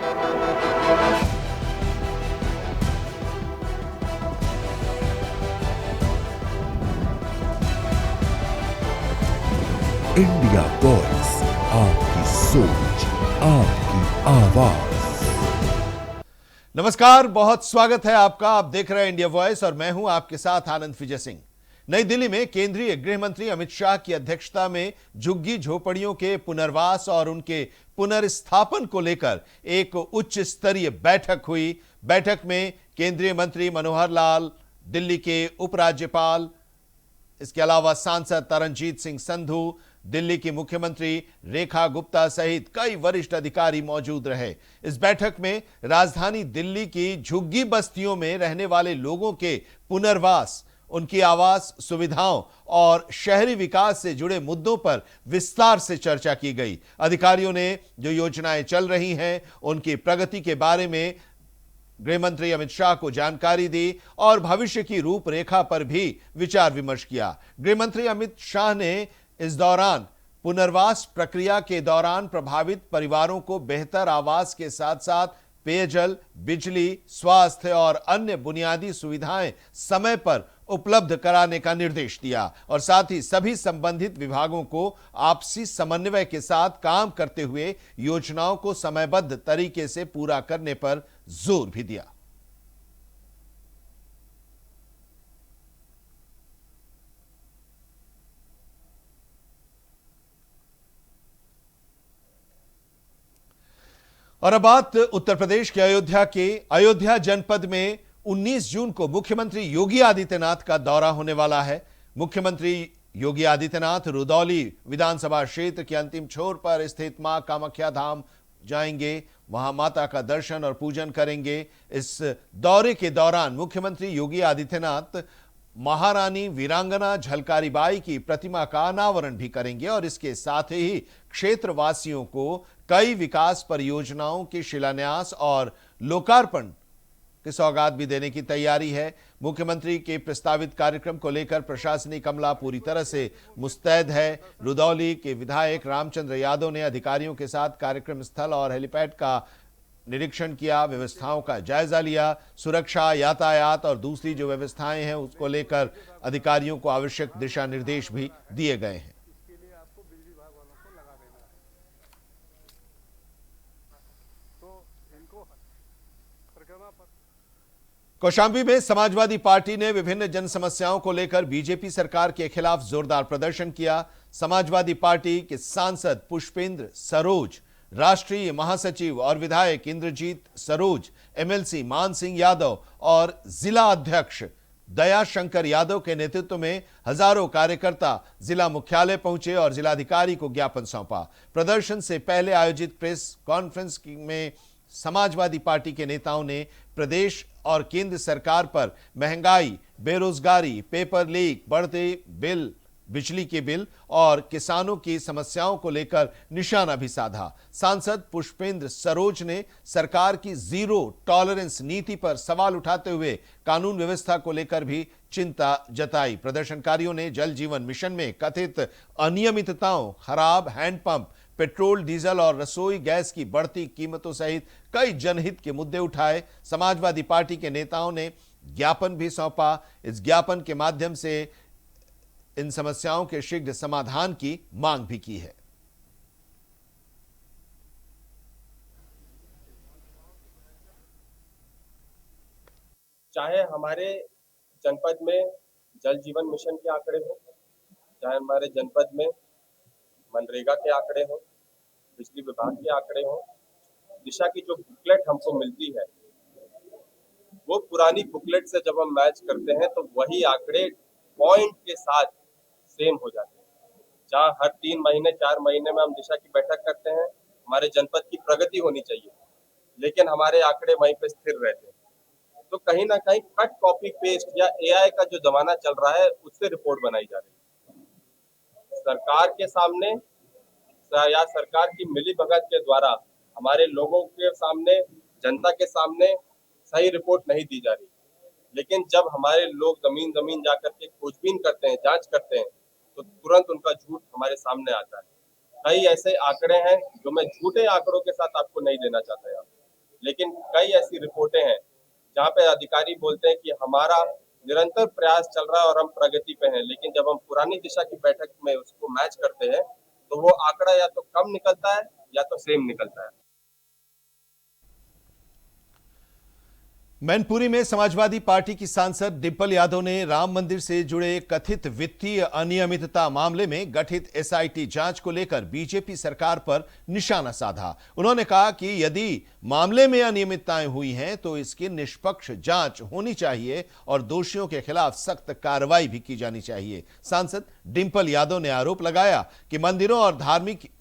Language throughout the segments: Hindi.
इंडिया वॉइस, आपकी सोच, आपकी आवाज। नमस्कार, बहुत स्वागत है आपका। आप देख रहे हैं इंडिया वॉइस और मैं हूं आपके साथ आनंद विजय सिंह। नई दिल्ली में केंद्रीय गृह मंत्री अमित शाह की अध्यक्षता में झुग्गी झोपड़ियों के पुनर्वास और उनके पुनर्स्थापन को लेकर एक उच्च स्तरीय बैठक हुई। बैठक में केंद्रीय मंत्री मनोहर लाल, दिल्ली के उपराज्यपाल, इसके अलावा सांसद तरनजीत सिंह संधू, दिल्ली की मुख्यमंत्री रेखा गुप्ता सहित कई वरिष्ठ अधिकारी मौजूद रहे। इस बैठक में राजधानी दिल्ली की झुग्गी बस्तियों में रहने वाले लोगों के पुनर्वास, उनकी आवास सुविधाओं और शहरी विकास से जुड़े मुद्दों पर विस्तार से चर्चा की गई। अधिकारियों ने जो योजनाएं चल रही हैं, उनकी प्रगति के बारे में गृह मंत्री अमित शाह को जानकारी दी और भविष्य की रूपरेखा पर भी विचार विमर्श किया। गृह मंत्री अमित शाह ने इस दौरान पुनर्वास प्रक्रिया के दौरान प्रभावित परिवारों को बेहतर आवास के साथ साथ पेयजल, बिजली, स्वास्थ्य और अन्य बुनियादी सुविधाएं समय पर उपलब्ध कराने का निर्देश दिया और साथ ही सभी संबंधित विभागों को आपसी समन्वय के साथ काम करते हुए योजनाओं को समयबद्ध तरीके से पूरा करने पर जोर भी दिया। और अब बात उत्तर प्रदेश के अयोध्या जनपद में 19 जून को मुख्यमंत्री योगी आदित्यनाथ का दौरा होने वाला है। मुख्यमंत्री योगी आदित्यनाथ रुदौली विधानसभा क्षेत्र के अंतिम छोर पर स्थित मां कामाख्या धाम जाएंगे, वहां माता का दर्शन और पूजन करेंगे। इस दौरे के दौरान मुख्यमंत्री योगी आदित्यनाथ महारानी वीरांगना झलकारी बाई की प्रतिमा का अनावरण भी करेंगे और इसके साथ ही क्षेत्रवासियों को कई विकास परियोजनाओं के शिलान्यास और लोकार्पण की सौगात भी देने की तैयारी है। मुख्यमंत्री के प्रस्तावित कार्यक्रम को लेकर प्रशासनिक अमला पूरी तरह से मुस्तैद है। रुदौली के विधायक रामचंद्र यादव ने अधिकारियों के साथ कार्यक्रम स्थल और हेलीपैड का निरीक्षण किया, व्यवस्थाओं का जायजा लिया। सुरक्षा, यातायात और दूसरी जो व्यवस्थाएं हैं उसको लेकर अधिकारियों को आवश्यक दिशा निर्देश भी दिए गए हैं। कौशांबी में समाजवादी पार्टी ने विभिन्न जन समस्याओं को लेकर बीजेपी सरकार के खिलाफ जोरदार प्रदर्शन किया। समाजवादी पार्टी के सांसद पुष्पेंद्र सरोज, राष्ट्रीय महासचिव और विधायक इंद्रजीत सरोज, एमएलसी मान सिंह यादव और जिला अध्यक्ष दयाशंकर यादव के नेतृत्व में हजारों कार्यकर्ता जिला मुख्यालय पहुंचे और जिलाधिकारी को ज्ञापन सौंपा। प्रदर्शन से पहले आयोजित प्रेस कॉन्फ्रेंस में समाजवादी पार्टी के नेताओं ने प्रदेश और केंद्र सरकार पर महंगाई, बेरोजगारी, पेपर लीक, बढ़ते बिल, बिजली के बिल और किसानों की समस्याओं को लेकर निशाना भी साधा। सांसद पुष्पेंद्र सरोज ने सरकार की जीरो टॉलरेंस नीति पर सवाल उठाते हुए कानून व्यवस्था को लेकर भी चिंता जताई। प्रदर्शनकारियों ने जल जीवन मिशन में कथित अनियमितताओं, खराब हैंडपंप, पेट्रोल, डीजल और रसोई गैस की बढ़ती कीमतों सहित कई जनहित के मुद्दे उठाए। समाजवादी पार्टी के नेताओं ने ज्ञापन भी सौंपा। इस ज्ञापन के माध्यम से इन समस्याओं के शीघ्र समाधान की मांग भी की है। चाहे हमारे जनपद में जल जीवन मिशन के आंकड़े हो, चाहे हमारे जनपद में मनरेगा के आंकड़े हो, बिजली विभाग के आंकड़े हो, दिशा की जो बुकलेट हमको मिलती है वो पुरानी बुकलेट से जब हम मैच करते हैं तो वही आंकड़े पॉइंट के साथ सेम हो जाते हैं। जहाँ हर 3 महीने 4 महीने में हम दिशा की बैठक करते हैं, हमारे जनपद की प्रगति होनी चाहिए, लेकिन हमारे आंकड़े वहीं पे स्थिर रहते हैं। तो कहीं ना कहीं कट कॉपी पेस्ट या एआई का जो जमाना चल रहा है उससे रिपोर्ट बनाई जा रही है। सरकार के सामने या सरकार की मिलीभगत के द्वारा हमारे लोगों के सामने, जनता के सामने सही रिपोर्ट नहीं दी जा रही। लेकिन जब हमारे लोग जमीन जाकर के खोजबीन करते हैं, जांच करते हैं, तो तुरंत उनका झूठ हमारे सामने आता है। कई ऐसे आंकड़े हैं जो मैं झूठे आंकड़ों के साथ आपको नहीं देना चाहता यार। लेकिन कई ऐसी रिपोर्टें हैं जहाँ पे अधिकारी बोलते हैं कि हमारा निरंतर प्रयास चल रहा है और हम प्रगति पे हैं, लेकिन जब हम पुरानी दिशा की बैठक में उसको मैच करते हैं तो वो आंकड़ा या तो कम निकलता है या तो सेम निकलता है। मैनपुरी में समाजवादी पार्टी की सांसद डिंपल यादव ने राम मंदिर से जुड़े कथित वित्तीय अनियमितता मामले में गठित एसआईटी जांच को लेकर बीजेपी सरकार पर निशाना साधा। उन्होंने कहा कि यदि मामले में अनियमितताएं हुई हैं तो इसकी निष्पक्ष जांच होनी चाहिए और दोषियों के खिलाफ सख्त कार्रवाई भी की जानी चाहिए। सांसद डिंपल यादव ने आरोप लगाया कि मंदिरों और धार्मिक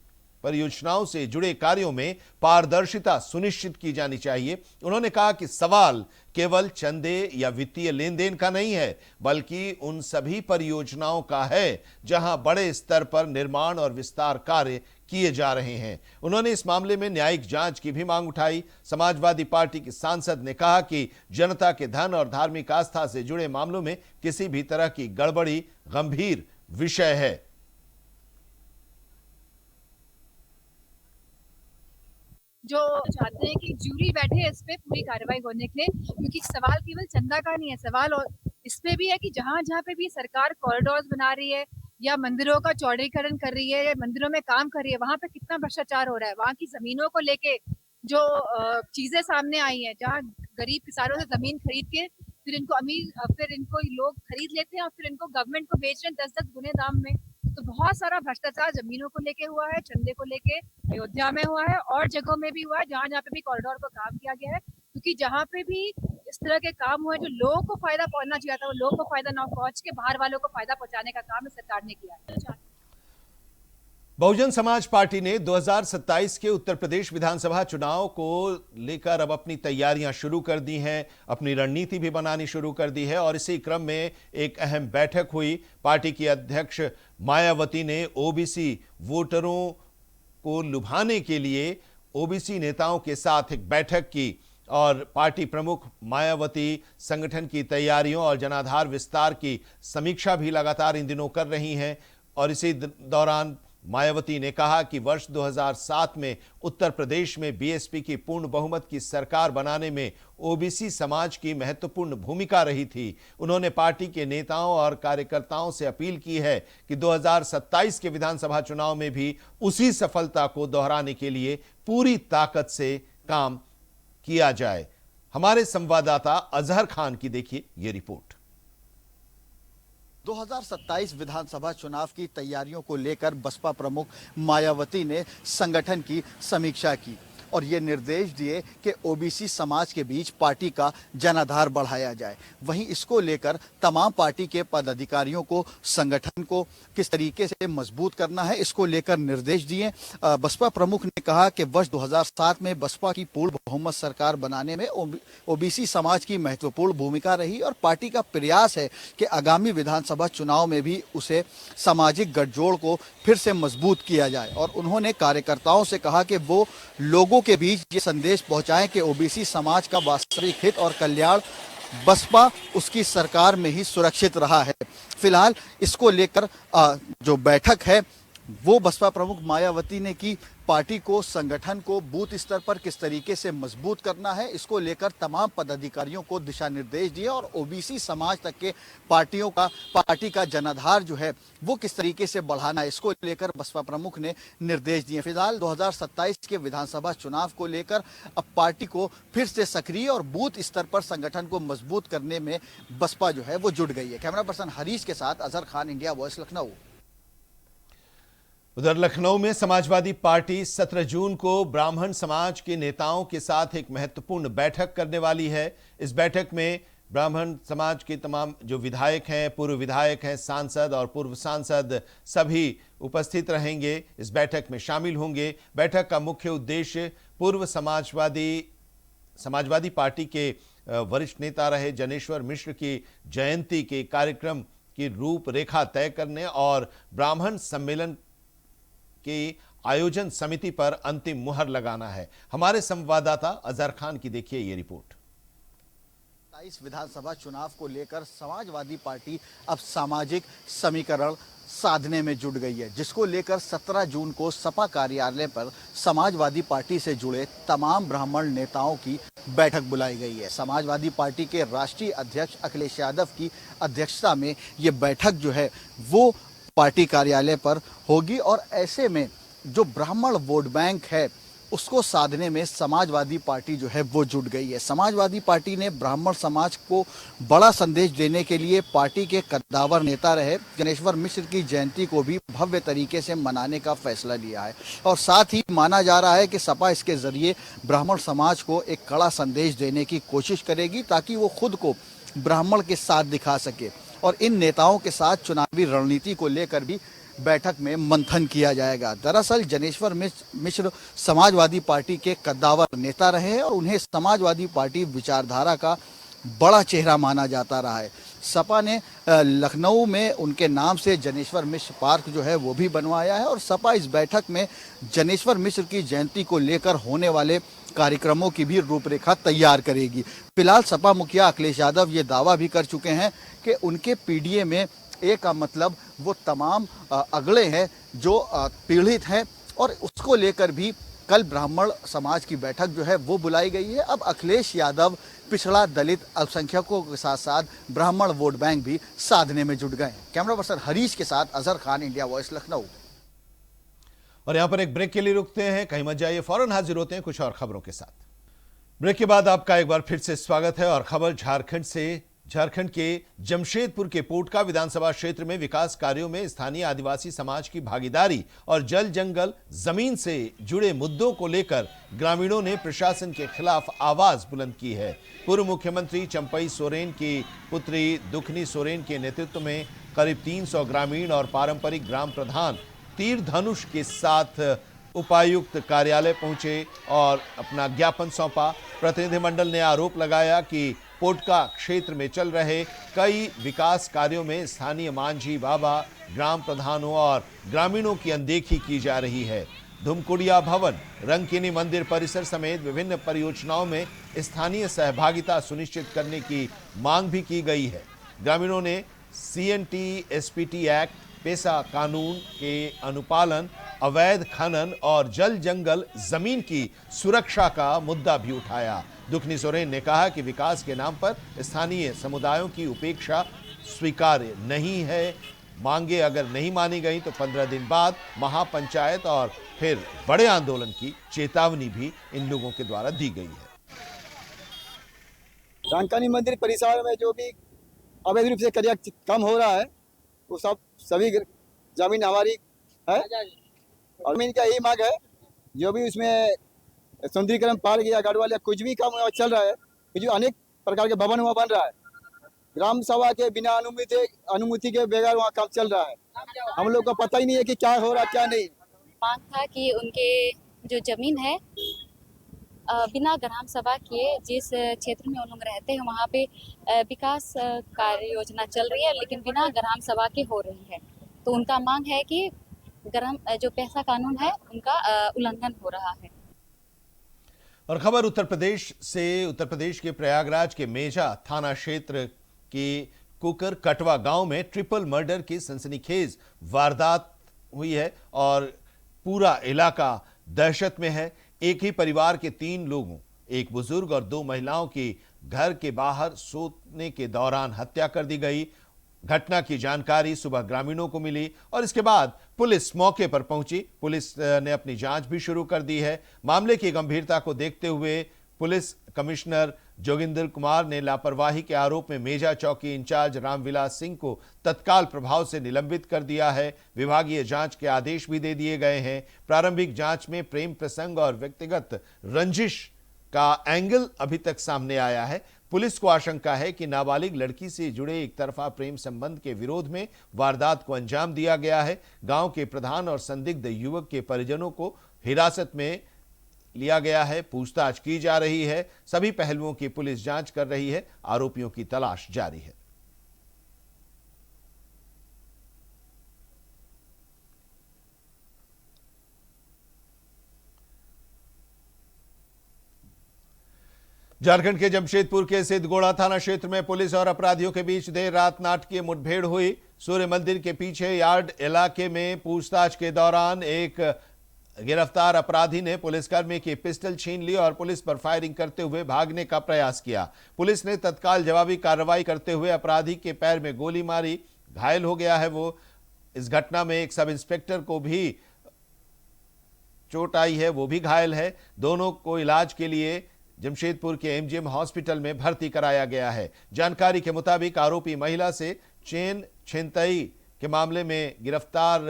परियोजनाओं से जुड़े कार्यों में पारदर्शिता सुनिश्चित की जानी चाहिए। उन्होंने कहा कि सवाल केवल चंदे या वित्तीय लेन देन का नहीं है, बल्कि उन सभी परियोजनाओं का है जहां बड़े स्तर पर निर्माण और विस्तार कार्य किए जा रहे हैं। उन्होंने इस मामले में न्यायिक जांच की भी मांग उठाई। समाजवादी पार्टी की सांसद ने कहा कि जनता के धन और धार्मिक आस्था से जुड़े मामलों में किसी भी तरह की गड़बड़ी गंभीर विषय है। जो चाहते हैं कि जूरी बैठे इस पे पूरी कार्रवाई होने के लिए, क्योंकि सवाल केवल चंदा का नहीं है, सवाल और इस पे भी है कि जहां जहां पे भी सरकार कॉरिडोर्स बना रही है या मंदिरों का चौड़ीकरण कर रही है या मंदिरों में काम कर रही है, वहां पे कितना भ्रष्टाचार हो रहा है। वहां की जमीनों को लेके जो चीजें सामने आई है, जहाँ गरीब किसानों से जमीन खरीद के फिर इनको फिर इनको लोग खरीद लेते हैं और फिर इनको गवर्नमेंट को बेच रहे हैं 10-10 गुने दाम में। तो बहुत सारा भ्रष्टाचार जमीनों को लेके हुआ है, चंदे को लेके अयोध्या में हुआ है और जगहों में भी हुआ है जहाँ जहाँ पे भी कॉरिडोर पर काम किया गया है। क्योंकि जहाँ पे भी इस तरह के काम हुए जो लोगों को फायदा पहुंचना चाहिए था, वो लोगों को फायदा ना पहुंच के बाहर वालों को फायदा पहुंचाने का काम सरकार ने किया है। बहुजन समाज पार्टी ने 2027 के उत्तर प्रदेश विधानसभा चुनाव को लेकर अब अपनी तैयारियां शुरू कर दी हैं, अपनी रणनीति भी बनानी शुरू कर दी है और इसी क्रम में एक अहम बैठक हुई। पार्टी की अध्यक्ष मायावती ने ओबीसी वोटरों को लुभाने के लिए ओबीसी नेताओं के साथ एक बैठक की और पार्टी प्रमुख मायावती संगठन की तैयारियों और जनाधार विस्तार की समीक्षा भी लगातार इन दिनों कर रही हैं। और इसी दौरान मायावती ने कहा कि वर्ष 2007 में उत्तर प्रदेश में बीएसपी की पूर्ण बहुमत की सरकार बनाने में ओबीसी समाज की महत्वपूर्ण भूमिका रही थी। उन्होंने पार्टी के नेताओं और कार्यकर्ताओं से अपील की है कि 2027 के विधानसभा चुनाव में भी उसी सफलता को दोहराने के लिए पूरी ताकत से काम किया जाए। हमारे संवाददाता अजहर खान की देखिए ये रिपोर्ट। 2027 विधानसभा चुनाव की तैयारियों को लेकर बसपा प्रमुख मायावती ने संगठन की समीक्षा की और ये निर्देश दिए कि ओबीसी समाज के बीच पार्टी का जनाधार बढ़ाया जाए। वहीं इसको लेकर तमाम पार्टी के पदाधिकारियों को संगठन को किस तरीके से मजबूत करना है, इसको लेकर निर्देश दिए। बसपा प्रमुख ने कहा कि वर्ष 2007 में बसपा की पूर्ण बहुमत सरकार बनाने में ओबीसी समाज की महत्वपूर्ण भूमिका रही और पार्टी का प्रयास है कि आगामी विधानसभा चुनाव में भी उसे सामाजिक गठजोड़ को फिर से मजबूत किया जाए। और उन्होंने कार्यकर्ताओं से कहा कि वो लोगों के बीच ये संदेश पहुंचाएं कि ओबीसी समाज का वास्तविक हित और कल्याण बसपा उसकी सरकार में ही सुरक्षित रहा है। फिलहाल इसको लेकर जो बैठक है वो बसपा प्रमुख मायावती ने की। पार्टी को, संगठन को बूथ स्तर पर किस तरीके से मजबूत करना है, इसको लेकर तमाम पदाधिकारियों को दिशा निर्देश दिए और ओबीसी समाज तक के पार्टी का जनाधार जो है वो किस तरीके से बढ़ाना है, इसको लेकर बसपा प्रमुख ने निर्देश दिए। फिलहाल 2027 के विधानसभा चुनाव को लेकर अब पार्टी को फिर से सक्रिय और बूथ स्तर पर संगठन को मजबूत करने में बसपा जो है वो जुट गई है। कैमरा पर्सन हरीश के साथ अजहर खान, इंडिया वॉइस, लखनऊ। उधर लखनऊ में समाजवादी पार्टी 17 जून को ब्राह्मण समाज के नेताओं के साथ एक महत्वपूर्ण बैठक करने वाली है। इस बैठक में ब्राह्मण समाज के तमाम जो विधायक हैं, पूर्व विधायक हैं, सांसद और पूर्व सांसद सभी उपस्थित रहेंगे, इस बैठक में शामिल होंगे। बैठक का मुख्य उद्देश्य पूर्व समाजवादी पार्टी के वरिष्ठ नेता रहे जनेश्वर मिश्र की जयंती के कार्यक्रम की रूपरेखा तय करने और ब्राह्मण सम्मेलन की आयोजन समिति पर अंतिम मुहर लगाना है। हमारे संवाददाता अजहर खान की देखिए ये रिपोर्ट। 27 विधानसभा चुनाव को लेकर समाजवादी पार्टी अब सामाजिक समीकरण साधने में जुट गई है, जिसको लेकर 17 जून को सपा कार्यालय पर समाजवादी पार्टी से जुड़े तमाम ब्राह्मण नेताओं की बैठक बुलाई गई है। समाजवादी पार्टी के राष्ट्रीय अध्यक्ष अखिलेश यादव की अध्यक्षता में ये बैठक जो है वो पार्टी कार्यालय पर होगी और ऐसे में जो ब्राह्मण वोट बैंक है उसको साधने में समाजवादी पार्टी जो है वो जुट गई है। समाजवादी पार्टी ने ब्राह्मण समाज को बड़ा संदेश देने के लिए पार्टी के कद्दावर नेता रहे ज्ञानेश्वर मिश्र की जयंती को भी भव्य तरीके से मनाने का फैसला लिया है और साथ ही माना जा रहा है कि सपा इसके जरिए ब्राह्मण समाज को एक कड़ा संदेश देने की कोशिश करेगी ताकि वो खुद को ब्राह्मण के साथ दिखा सके और इन नेताओं के साथ चुनावी रणनीति को लेकर भी बैठक में मंथन किया जाएगा। दरअसल ज्ञानेश्वर मिश्र समाजवादी पार्टी के कद्दावर नेता रहे हैं और उन्हें समाजवादी पार्टी विचारधारा का बड़ा चेहरा माना जाता रहा है। सपा ने लखनऊ में उनके नाम से ज्ञानेश्वर मिश्र पार्क जो है वो भी बनवाया है और सपा इस बैठक में ज्ञानेश्वर मिश्र की जयंती को लेकर होने वाले कार्यक्रमों की भी रूपरेखा तैयार करेगी। फिलहाल सपा मुखिया अखिलेश यादव ये दावा भी कर चुके हैं कि उनके पीडीए में ए का मतलब वो तमाम अगले हैं जो पीड़ित हैं और उसको लेकर भी कल ब्राह्मण समाज की बैठक जो है वो बुलाई गई है। अब अखिलेश यादव पिछड़ा दलित अल्पसंख्यकों के साथ साथ ब्राह्मण वोट बैंक भी साधने में जुट गए। कैमरा पर्सन हरीश के साथ अजहर खान, इंडिया वॉइस, लखनऊ। और यहां पर एक ब्रेक के लिए रुकते हैं, कहीं मत जाइए, फौरन हाजिर होते हैं कुछ और खबरों के साथ। ब्रेक के बाद आपका एक बार फिर से स्वागत है और खबर झारखंड के जमशेदपुर के पोटका विधानसभा क्षेत्र में विकास कार्यों में स्थानीय आदिवासी समाज की भागीदारी और जल जंगल जमीन से जुड़े मुद्दों को लेकर ग्रामीणों ने प्रशासन के खिलाफ आवाज बुलंद की है। पूर्व मुख्यमंत्री चंपई सोरेन की पुत्री दुखनी सोरेन के नेतृत्व में करीब 300 ग्रामीण और पारंपरिक ग्राम प्रधान तीर धनुष के साथ उपायुक्त कार्यालय पहुंचे और अपना ज्ञापन सौंपा। प्रतिनिधिमंडल ने आरोप लगाया कि पोटका क्षेत्र में चल रहे कई विकास कार्यों में स्थानीय मांझी बाबा, ग्राम प्रधानों और ग्रामीणों की अनदेखी की जा रही है। धुमकुड़िया भवन, रंगकिनी मंदिर परिसर समेत विभिन्न परियोजनाओं में स्थानीय सहभागिता सुनिश्चित करने की मांग भी की गई है। ग्रामीणों ने CNT SPT एक्ट, पेशा कानून के अनुपालन, अवैध खनन और जल जंगल जमीन की सुरक्षा का मुद्दा भी उठाया। दुखनी सोरेन ने कहा कि विकास के नाम पर स्थानीय समुदायों की उपेक्षा स्वीकार्य नहीं है। मांगे अगर नहीं मानी गई तो 15 दिन बाद महापंचायत और फिर बड़े आंदोलन की चेतावनी भी इन लोगों के द्वारा दी गई है। रंगकिनी मंदिर परिसर में जो भी अवैध रूप से कार्य काम हो रहा है वो सभी जमीन हमारी है और जमीन का यही मांग है। जो भी उसमें सौंदर्यीकरण पार्क या गढ़वाल या कुछ भी काम चल रहा है, जो अनेक प्रकार के भवन वहाँ बन रहा है, ग्राम सभा के बिना अनुमति के बगैर वहाँ काम चल रहा है। हम लोग को पता ही नहीं है कि क्या हो रहा क्या नहीं। मांग था कि उनके जो जमीन है बिना ग्राम सभा के जिस क्षेत्र में उन लोग रहते हैं वहाँ पे विकास कार्य योजना चल रही है लेकिन बिना ग्राम सभा के हो रही है। तो उनका मांग है कि जो पेशा कानून है उनका उल्लंघन हो रहा है। और खबर उत्तर प्रदेश के प्रयागराज के मेजा थाना क्षेत्र के कुकर कटवा गांव में ट्रिपल मर्डर की सनसनीखेज वारदात हुई है और पूरा इलाका दहशत में है। एक ही परिवार के 3 लोगों, एक बुजुर्ग और 2 महिलाओं की घर के बाहर सोने के दौरान हत्या कर दी गई। घटना की जानकारी सुबह ग्रामीणों को मिली और इसके बाद पुलिस मौके पर पहुंची। पुलिस ने अपनी जांच भी शुरू कर दी है। मामले की गंभीरता को देखते हुए पुलिस कमिश्नर जोगिंदर कुमार ने लापरवाही के आरोप में मेजा चौकी इंचार्ज रामविलास सिंह को तत्काल प्रभाव से निलंबित कर दिया है। विभागीय जांच के आदेश भी दे दिए गए हैं। प्रारंभिक जांच में प्रेम प्रसंग और व्यक्तिगत रंजिश का एंगल अभी तक सामने आया है। पुलिस को आशंका है कि नाबालिग लड़की से जुड़े एक तरफा प्रेम संबंध के विरोध में वारदात को अंजाम दिया गया है। गांव के प्रधान और संदिग्ध युवक के परिजनों को हिरासत में लिया गया है। पूछताछ की जा रही है। सभी पहलुओं की पुलिस जांच कर रही है। आरोपियों की तलाश जारी है। झारखंड के जमशेदपुर के सिद्धगोड़ा थाना क्षेत्र में पुलिस और अपराधियों के बीच देर रात नाटकीय मुठभेड़ हुई। सूर्य मंदिर के पीछे यार्ड इलाके में पूछताछ के दौरान एक गिरफ्तार अपराधी ने पुलिसकर्मी की पिस्टल छीन ली और पुलिस पर फायरिंग करते हुए भागने का प्रयास किया। पुलिस ने तत्काल जवाबी कार्रवाई करते हुए अपराधी के पैर में गोली मारी, घायल हो गया है वो। इस घटना में एक सब इंस्पेक्टर को भी चोट आई है, वो भी घायल है। दोनों को इलाज के लिए जमशेदपुर के एमजीएम हॉस्पिटल में भर्ती कराया गया है। जानकारी के मुताबिक आरोपी महिला से चेन छिनतई के मामले में गिरफ्तार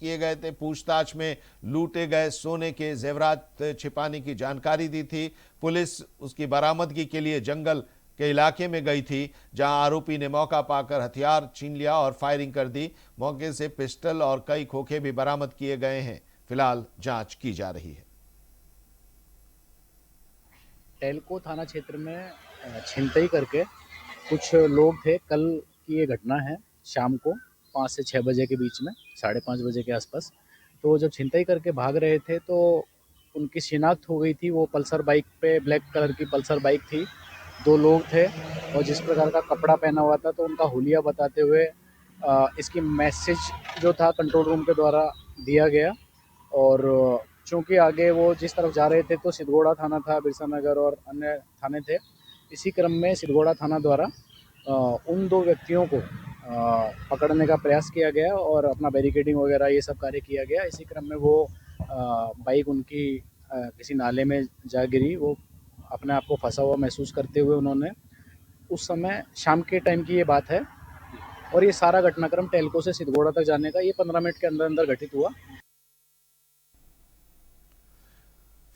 किए गए थे। पूछताछ में लूटे गए सोने के जेवरात छिपाने की जानकारी दी थी। पुलिस उसकी बरामदगी के लिए जंगल के इलाके में गई थी, जहां आरोपी ने मौका पाकर हथियार छीन लिया और फायरिंग कर दी। मौके से पिस्टल और कई खोखे भी बरामद किए गए हैं। फिलहाल जांच की जा रही है। टेलको थाना क्षेत्र में छिनतई करके कुछ लोग थे। कल की ये घटना है, शाम को 5 से 6 बजे के बीच में, 5:30 बजे के आसपास। तो जब छिनतई करके भाग रहे थे तो उनकी शिनाख्त हो गई थी। वो पल्सर बाइक पे, ब्लैक कलर की पल्सर बाइक थी। 2 लोग थे और जिस प्रकार का कपड़ा पहना हुआ था तो उनका हुलिया बताते हुए इसकी मैसेज जो था कंट्रोल रूम के द्वारा दिया गया। और चूँकि आगे वो जिस तरफ जा रहे थे तो सिद्धगोड़ा थाना था, बिरसा नगर और अन्य थाने थे। इसी क्रम में सिद्धगोड़ा थाना द्वारा उन 2 व्यक्तियों को पकड़ने का प्रयास किया गया और अपना बैरिकेडिंग वगैरह ये सब कार्य किया गया। इसी क्रम में वो बाइक उनकी किसी नाले में जा गिरी। वो अपने आप को फंसा हुआ महसूस करते हुए उन्होंने, उस समय शाम के टाइम की ये बात है, और ये सारा घटनाक्रम टेलको से सिद्धगोड़ा तक जाने का ये 15 मिनट के अंदर अंदर घटित हुआ।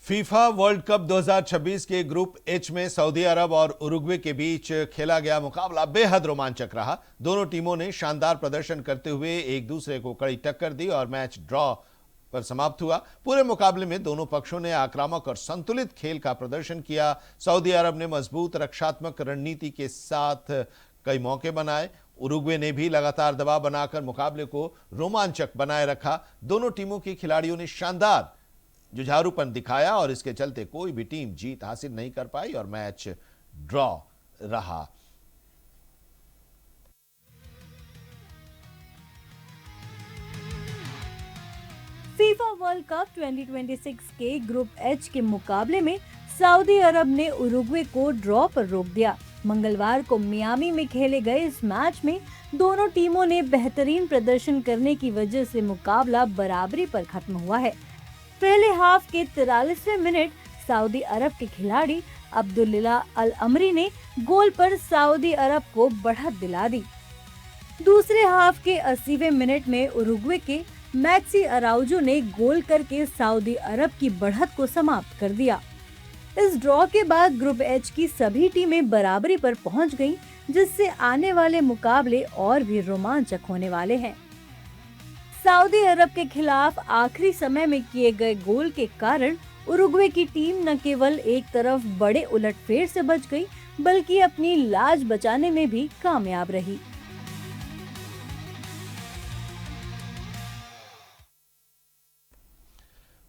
फीफा वर्ल्ड कप 2026 के ग्रुप एच में सऊदी अरब और उरुग्वे के बीच खेला गया मुकाबला बेहद रोमांचक रहा। दोनों टीमों ने शानदार प्रदर्शन करते हुए एक दूसरे को कड़ी टक्कर दी और मैच ड्रॉ पर समाप्त हुआ। पूरे मुकाबले में दोनों पक्षों ने आक्रामक और संतुलित खेल का प्रदर्शन किया। सऊदी अरब ने मजबूत रक्षात्मक रणनीति के साथ कई मौके बनाए। उरुग्वे ने भी लगातार दबाव बनाकर मुकाबले को रोमांचक बनाए रखा। दोनों टीमों के खिलाड़ियों ने शानदार जुझारूपन दिखाया और इसके चलते कोई भी टीम जीत हासिल नहीं कर पाई और मैच ड्रॉ रहा। फीफा वर्ल्ड कप 2026 के ग्रुप एच के मुकाबले में सऊदी अरब ने उरुग्वे को ड्रॉ पर रोक दिया। मंगलवार को मियामी में खेले गए इस मैच में दोनों टीमों ने बेहतरीन प्रदर्शन करने की वजह से मुकाबला बराबरी पर खत्म हुआ है। पहले हाफ के 43वें मिनट सऊदी अरब के खिलाड़ी अब्दुल्ला अल अमरी ने गोल पर सऊदी अरब को बढ़त दिला दी। दूसरे हाफ के 80वें मिनट में उरुग्वे के मैक्सी अराउजो ने गोल करके सऊदी अरब की बढ़त को समाप्त कर दिया। इस ड्रॉ के बाद ग्रुप एच की सभी टीमें बराबरी पर पहुंच गईं, जिससे आने वाले मुकाबले और भी रोमांचक होने वाले हैं। सऊदी अरब के खिलाफ आखिरी समय में किए गए गोल के कारण उरुग्वे की टीम न केवल एक तरफ बड़े उलटफेर से बच गई, बल्कि अपनी लाज बचाने में भी कामयाब रही।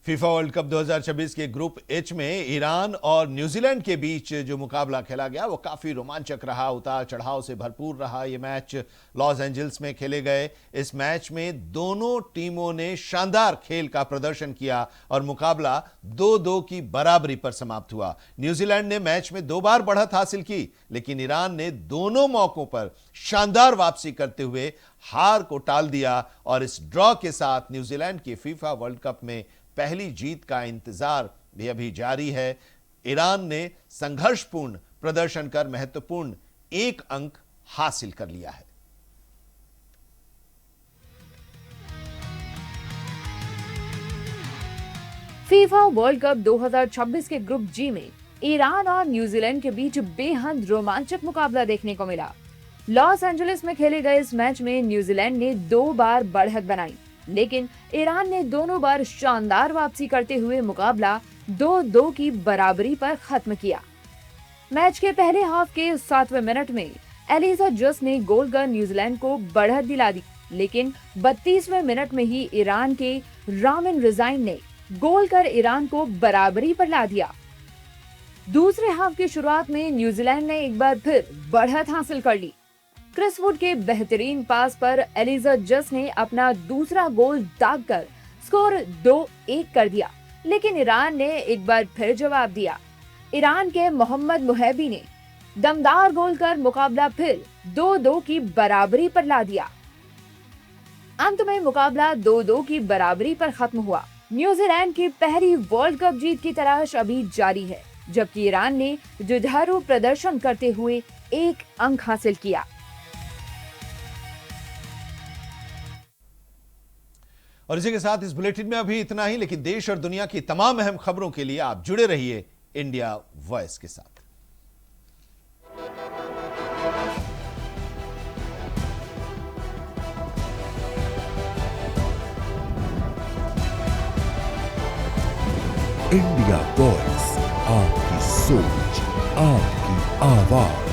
फीफा वर्ल्ड कप 2026 के ग्रुप एच में ईरान और न्यूजीलैंड के बीच जो मुकाबला खेला गया वो काफी रोमांचक रहा, उतार चढ़ाव से भरपूर रहा। ये मैच लॉस एंजल्स में खेले गए। इस मैच में दोनों टीमों ने शानदार खेल का प्रदर्शन किया और मुकाबला 2-2 की बराबरी पर समाप्त हुआ। न्यूजीलैंड ने मैच में 2 बार बढ़त हासिल की, लेकिन ईरान ने दोनों मौकों पर शानदार वापसी करते हुए हार को टाल दिया और इस ड्रॉ के साथ न्यूजीलैंड की फीफा वर्ल्ड कप में पहली जीत का इंतजार भी अभी जारी है। ईरान ने संघर्षपूर्ण प्रदर्शन कर महत्वपूर्ण 1 अंक हासिल कर लिया है। फीफा वर्ल्ड कप 2026 के ग्रुप जी में ईरान और न्यूजीलैंड के बीच बेहद रोमांचक मुकाबला देखने को मिला। लॉस एंजलिस में खेले गए इस मैच में न्यूजीलैंड ने 2 बार बढ़त बनाई, लेकिन ईरान ने दोनों बार शानदार वापसी करते हुए मुकाबला 2-2 की बराबरी पर खत्म किया। मैच के पहले हाफ के 7वें मिनट में एलिजा जस ने गोल कर न्यूजीलैंड को बढ़त दिला दी, लेकिन 32वें मिनट में ही ईरान के रामिन रिजाइन ने गोल कर ईरान को बराबरी पर ला दिया। दूसरे हाफ की शुरुआत में न्यूजीलैंड ने एक बार फिर बढ़त हासिल कर ली। क्रिस वुड के बेहतरीन पास पर एलिजा जस ने अपना दूसरा गोल दागकर स्कोर 2-1 कर दिया, लेकिन ईरान ने एक बार फिर जवाब दिया। ईरान के मोहम्मद मुहैबी ने दमदार गोल कर मुकाबला फिर 2-2 की बराबरी पर ला दिया। अंत में मुकाबला 2-2 की बराबरी पर खत्म हुआ। न्यूजीलैंड की पहली वर्ल्ड कप जीत की तलाश अभी जारी है, जबकि ईरान ने जुझारू प्रदर्शन करते हुए 1 अंक हासिल किया। और इसी के साथ इस बुलेटिन में अभी इतना ही, लेकिन देश और दुनिया की तमाम अहम खबरों के लिए आप जुड़े रहिए इंडिया वॉइस के साथ। इंडिया वॉइस, आपकी सोच, आपकी आवाज।